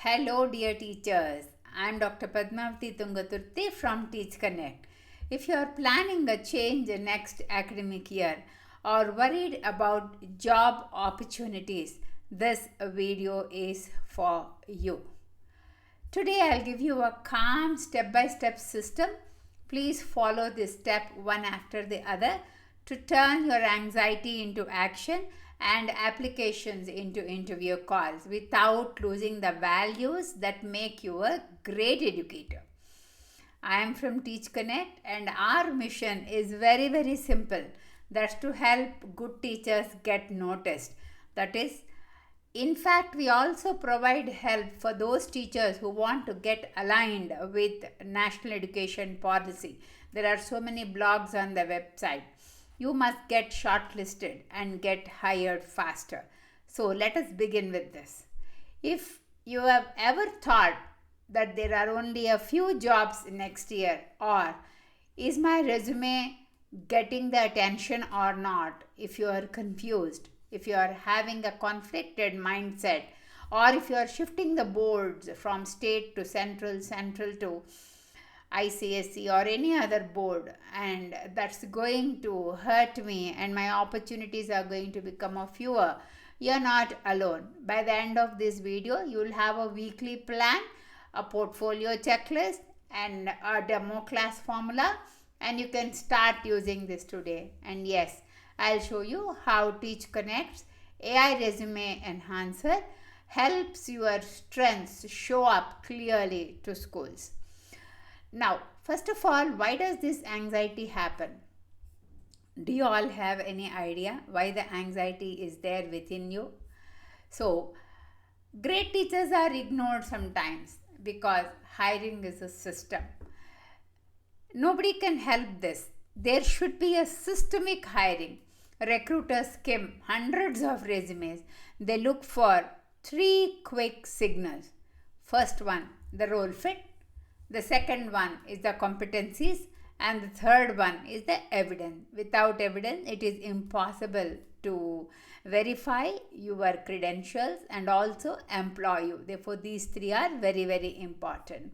Hello, dear teachers. I am Dr. Padmavati Tungaturthi from Teachconnect. If you are planning a change next academic year or worried about job opportunities, this video is for you. Today, I'll give you a calm step-by-step system. Please follow this step one after the other to turn your anxiety into action and applications into interview calls without losing the values that make you a great educator. I am from Teachconnect and our mission is very simple. That's to help good teachers get noticed. That is, in fact, we also provide help for those teachers who want to get aligned with national education policy. There are so many blogs on the website. You must get shortlisted and get hired faster. So let us begin with this. If you have ever thought that there are only a few jobs next year, or is my resume getting the attention or not, if you are confused, if you are having a conflicted mindset, or if you are shifting the boards from state to central to ICSE or any other board, and that's going to hurt me and my opportunities are going to become fewer, you're not alone. By the end of this video, you'll have a weekly plan, a portfolio checklist, and a demo class formula, and you can start using this today. And yes, I'll show you how Teachconnect's AI Resume Enhancer helps your strengths show up clearly to schools. Now, first of all, why does this anxiety happen? Do you all have any idea why the anxiety is there within you? So, great teachers are ignored sometimes because hiring is a system. Nobody can help this. There should be a systemic hiring. Recruiters skim hundreds of resumes. They look for 3 quick signals. First one, the role fit. The second one is the competencies, and the third one is the evidence. Without evidence, it is impossible to verify your credentials and also employ you. Therefore, these 3 are very important.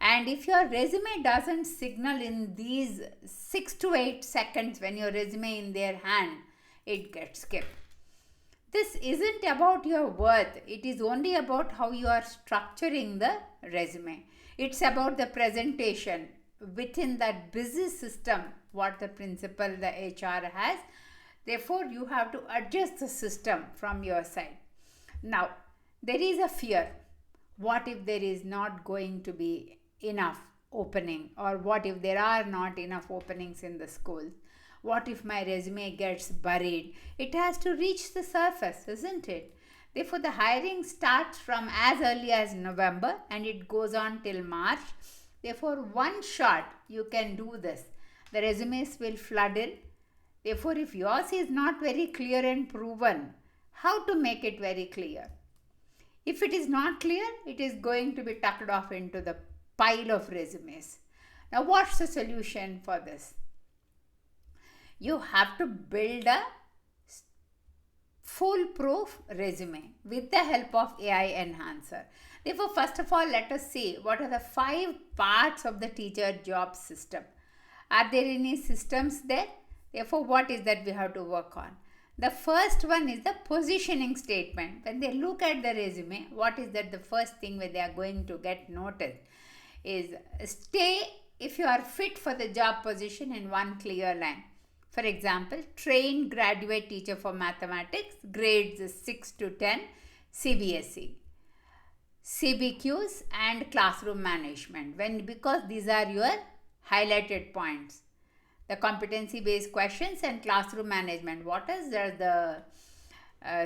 And if your resume doesn't signal in these 6 to 8 seconds when your resume in their hand, it gets skipped. This isn't about your worth. It is only about how you are structuring the resume. It's about the presentation within that busy system, what the principal, the HR has. Therefore, you have to adjust the system from your side. Now, there is a fear. What if there is not going to be enough opening, or what if there are not enough openings in the schools? What if my resume gets buried? It has to reach the surface, isn't it? Therefore, the hiring starts from as early as November and it goes on till March. Therefore, one shot you can do this. The resumes will flood in. Therefore, if yours is not very clear and proven, how to make it very clear? If it is not clear, it is going to be tucked off into the pile of resumes. Now, what's the solution for this? You have to build a foolproof resume with the help of AI Enhancer. Therefore, first of all, let us see what are the 5 parts of the teacher job system. Are there any systems there? Therefore, what is that we have to work on? The first one is the positioning statement. When they look at the resume, what is that the first thing where they are going to get noticed is stay if you are fit for the job position in one clear line. For example, trained graduate teacher for mathematics, grades 6 to 10, CBSE, CBQs and classroom management. Because these are your highlighted points. The competency based questions and classroom management. What does the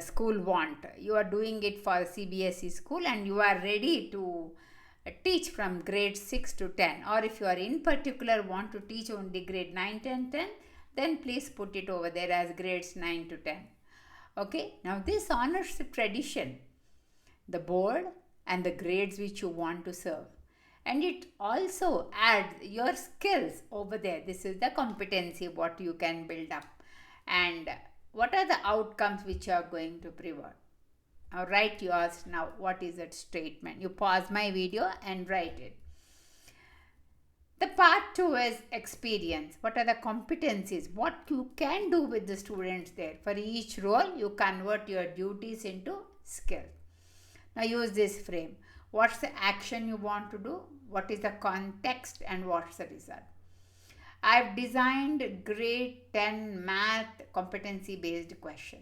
school want? You are doing it for CBSE school and you are ready to teach from grade 6 to 10. Or if you are in particular want to teach only grade 9, 10, then please put it over there as grades 9 to 10. Okay, now this honors the tradition, the board and the grades which you want to serve. And it also adds your skills over there. This is the competency, what you can build up. And what are the outcomes which you are going to Write yours now. What is that statement? You pause my video and write it. The part 2 is experience. What are the competencies? What you can do with the students there? For each role, you convert your duties into skill. Now use this frame. What's the action you want to do? What is the context and what's the result? I've designed grade 10 math competency based question.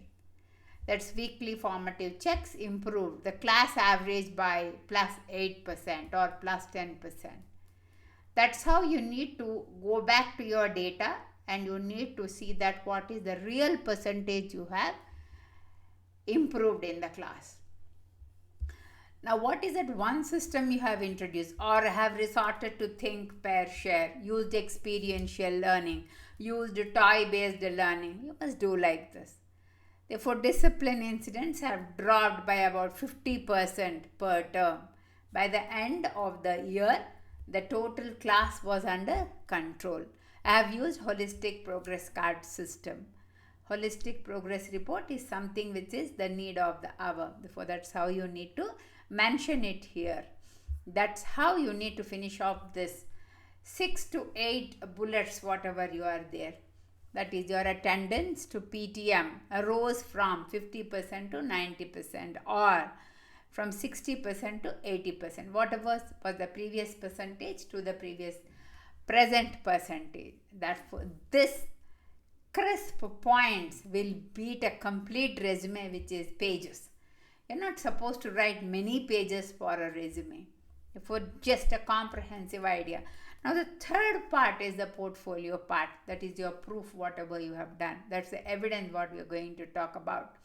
That's weekly formative checks improved the class average by plus 8% or plus 10%. That's how you need to go back to your data and you need to see that what is the real percentage you have improved in the class. Now, what is that one system you have introduced or have resorted to think, pair, share, used experiential learning, used toy-based learning? You must do like this. Therefore, discipline incidents have dropped by about 50% per term. By the end of the year, the total class was under control. I have used holistic progress card system. Holistic progress report is something which is the need of the hour. Therefore, that's how you need to mention it here. That's how you need to finish off this 6 to 8 bullets, whatever you are there. That is, your attendance to PTM rose from 50% to 90% or from 60% to 80%. Whatever was the previous percentage to the previous present percentage. Therefore, this crisp points will beat a complete resume which is pages. You're not supposed to write many pages for a resume. For just a comprehensive idea. Now the third part is the portfolio part. That is your proof, whatever you have done. That's the evidence what we are going to talk about.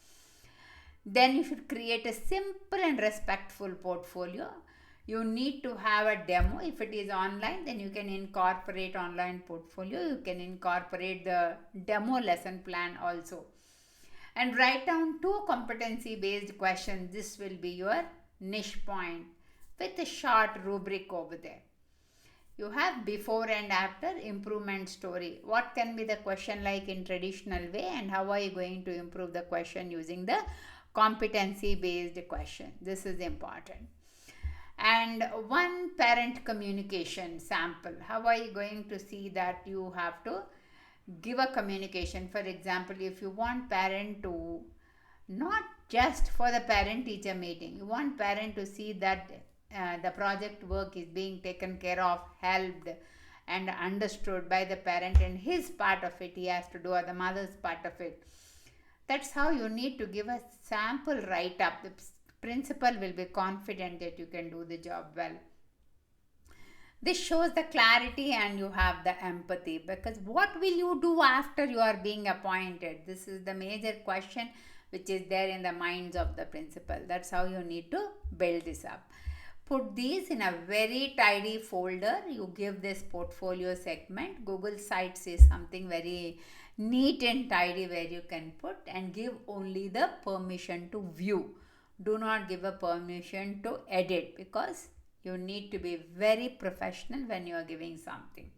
Then you should create a simple and respectful portfolio. You need to have a demo. If it is online, then you can incorporate online portfolio. You can incorporate the demo lesson plan also. And write down 2 competency-based questions. This will be your niche point with a short rubric over there. You have before and after improvement story. What can be the question like in traditional way and how are you going to improve the question using the competency-based question? This is important. And one parent communication sample. How are you going to see that you have to give a communication? For example, if you want parent to, not just for the parent-teacher meeting, you want parent to see that the project work is being taken care of, helped and understood by the parent and his part of it he has to do or the mother's part of it. That's how you need to give a sample write-up. The principal will be confident that you can do the job well. This shows the clarity and you have the empathy, because what will you do after you are being appointed? This is the major question which is there in the minds of the principal. That's how you need to build this up. Put these in a very tidy folder. You give this portfolio segment. Google Sites is something very neat and tidy where you can put, and give only the permission to view. Do not give a permission to edit, because you need to be very professional when you are giving something.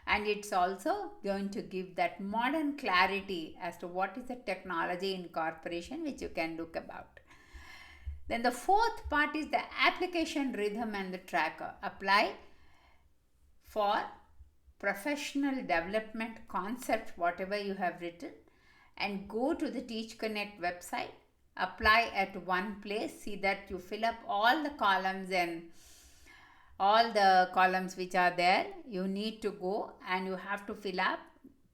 And it's also going to give that modern clarity as to what is the technology incorporation which you can look about. Then the fourth part is the application rhythm and the tracker. Apply for professional development concept, whatever you have written, and go to the Teachconnect website. Apply at one place. See that you fill up all the columns and all the columns which are there. You need to go and you have to fill up.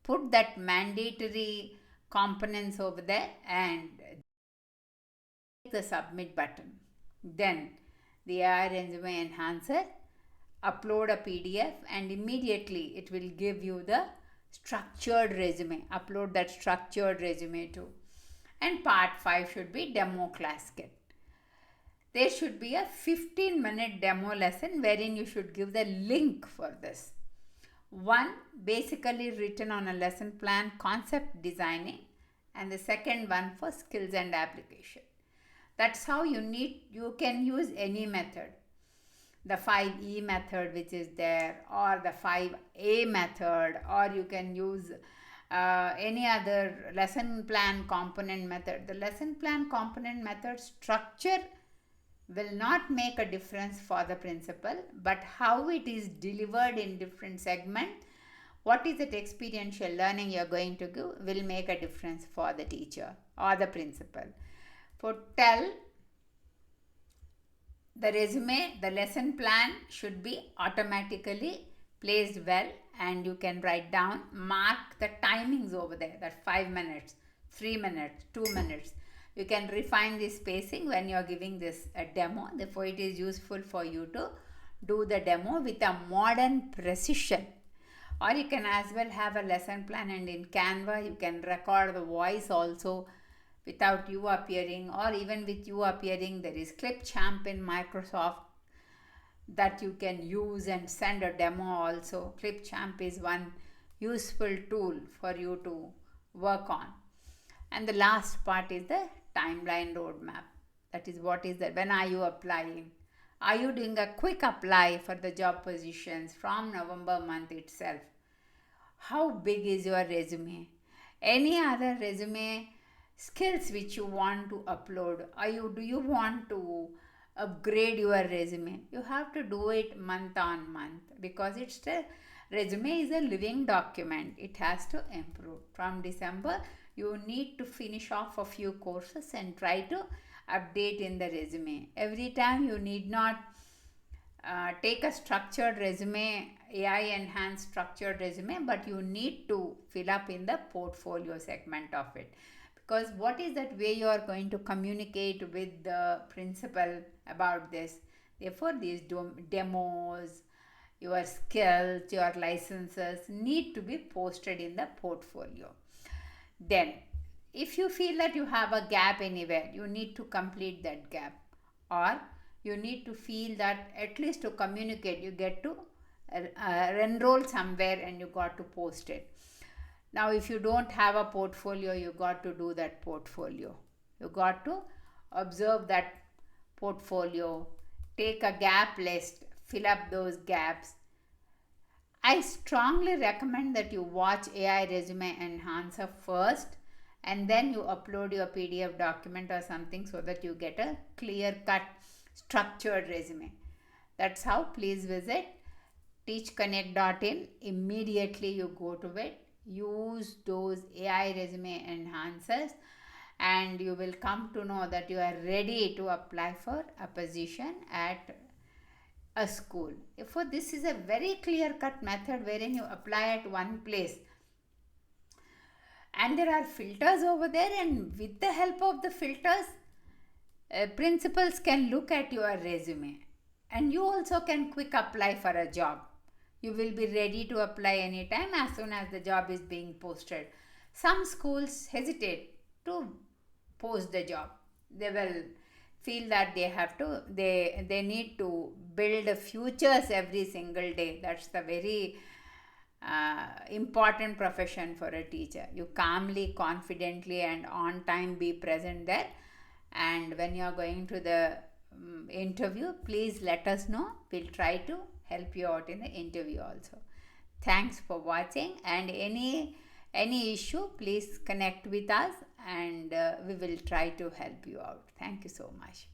Put that mandatory components over there and the submit button. Then the AI resume enhancer, upload a PDF and immediately it will give you the structured resume. Upload that structured resume too. And part 5 should be demo class kit. There should be a 15-minute demo lesson wherein you should give the link for this. One basically written on a lesson plan, concept designing, and the second one for skills and application. That's how you can use any method. The 5E method which is there, or the 5A method, or you can use any other lesson plan component method. The lesson plan component method structure will not make a difference for the principal, but how it is delivered in different segments, what is that experiential learning you are going to give, will make a difference for the teacher or the principal. For tell, the resume, the lesson plan should be automatically placed well, and you can write down, mark the timings over there, that 5 minutes, 3 minutes, 2 minutes. You can refine the spacing when you are giving this a demo. Therefore, it is useful for you to do the demo with a modern precision. Or you can as well have a lesson plan, and in Canva you can record the voice also without you appearing, or even with you appearing. There is Clipchamp in Microsoft that you can use and send a demo also. Clipchamp is one useful tool for you to work on. And the last part is the timeline roadmap. That is, what is that? When are you applying? Are you doing a quick apply for the job positions from November month itself? How big is your resume? Any other resume skills which you want to upload? Do you want to upgrade your resume? You have to do it month on month, because it's the resume is a living document. It has to improve. From December, you need to finish off a few courses and try to update in the resume. Every time you need not take a structured resume, AI enhanced structured resume, but you need to fill up in the portfolio segment of it. Because what is that way you are going to communicate with the principal about this? Therefore, these demos, your skills, your licenses need to be posted in the portfolio. Then, if you feel that you have a gap anywhere, you need to complete that gap, or you need to feel that at least to communicate, you get to enroll somewhere and you got to post it. Now, if you don't have a portfolio, you got to do that portfolio. You got to observe that portfolio, take a gap list, fill up those gaps. I strongly recommend that you watch AI Resume Enhancer first, and then you upload your PDF document or something, so that you get a clear-cut structured resume. That's how. Please visit teachconnect.in. Immediately you go to it, use those AI resume enhancers, and you will come to know that you are ready to apply for a position at a school. Therefore, this is a very clear-cut method wherein you apply at one place, and there are filters over there, and with the help of the filters, principals can look at your resume, and you also can quick apply for a job. You will be ready to apply anytime as soon as the job is being posted. Some schools hesitate to post the job. They will feel that they need to build futures every single day. That's the very important profession for a teacher. You calmly, confidently, and on time be present there. And when you are going to the interview, please let us know. We'll try to help you out in the interview also. Thanks for watching, and any issue, please connect with us, and we will try to help you out. Thank you so much.